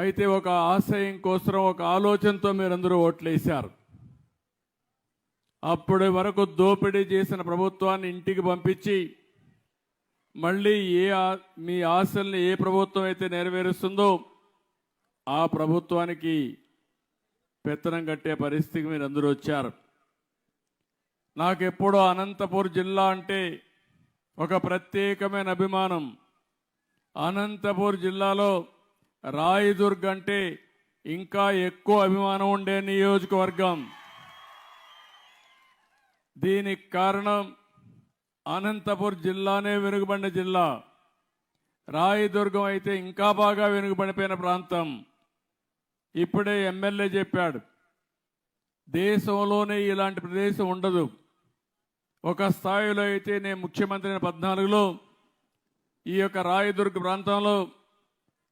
అయితే ఒక ఆశయం కోసం ఒక ఆలోచనతో మీరందరూ ఓట్లేశారు. అప్పటి వరకు దోపిడీ చేసిన ప్రభుత్వాన్ని ఇంటికి పంపించి మళ్ళీ మీ ఆశల్ని ఏ ప్రభుత్వం అయితే నెరవేరుస్తుందో ఆ ప్రభుత్వానికి పెత్తనం కట్టే పరిస్థితికి మీరందరూ వచ్చారు. నాకెప్పుడూ అనంతపూర్ జిల్లా అంటే ఒక ప్రత్యేకమైన అభిమానం. అనంతపూర్ జిల్లాలో రాయదుర్గ్ అంటే ఇంకా ఎక్కువ అభిమానం ఉండే నియోజకవర్గం. దీనికి కారణం అనంతపూర్ జిల్లానే వెనుకబడిన జిల్లా, రాయదుర్గం అయితే ఇంకా బాగా వెనుకబడిపోయిన ప్రాంతం. ఇప్పుడే ఎమ్మెల్యే చెప్పాడు, దేశంలోనే ఇలాంటి ప్రదేశం ఉండదు. ఒక స్థాయిలో అయితే నేను ముఖ్యమంత్రి 14లో ఈ యొక్క రాయదుర్గ ప్రాంతంలో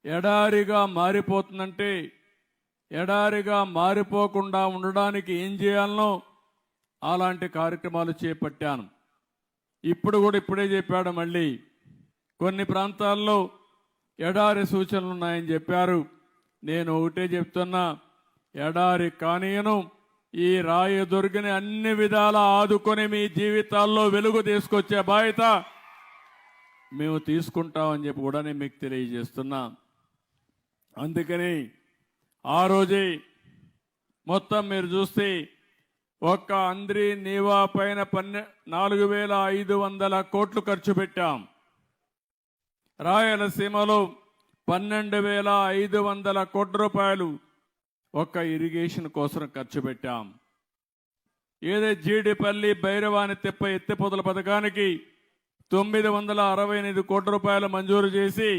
ఎడారిగా మారిపోతుందంటే ఎడారిగా మారిపోకుండా ఉండడానికి ఏం చేయాలనో అలాంటి కార్యక్రమాలు చేపట్టాను. ఇప్పుడే చెప్పాడు, మళ్ళీ కొన్ని ప్రాంతాల్లో ఎడారి సూచనలు ఉన్నాయని చెప్పారు. నేను ఒకటే చెప్తున్నా, ఎడారి కానీయను, ఈ రాయదుర్గని అన్ని విధాలా ఆదుకొని మీ జీవితాల్లో వెలుగు తీసుకొచ్చే బాధ్యత మేము తీసుకుంటామని చెప్పి కూడా నేను మీకు తెలియజేస్తున్నా. అందుకని ఆ రోజే మొత్తం మీరు చూస్తే ఒక్క అంద్రి నీవా పైన 4,500 కోట్లు ఖర్చు పెట్టాం. రాయలసీమలో 12,500 కోట్ల రూపాయలు ఒక్క ఇరిగేషన్ కోసం ఖర్చు పెట్టాం. ఏదో జీడిపల్లి భైరవాని తెప్ప ఎత్తిపోతల పథకానికి 968 కోట్ల రూపాయలు మంజూరు చేసి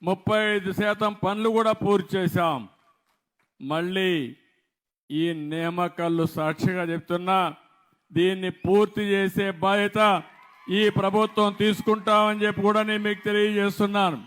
35% పనులు కూడా పూర్తి చేశాం. మళ్ళీ ఈ నియామకాలు సాక్షిగా చెప్తున్నా, దీన్ని పూర్తి చేసే బాధ్యత ఈ ప్రభుత్వం తీసుకుంటామని చెప్పి కూడా నేను మీకు తెలియజేస్తున్నాను.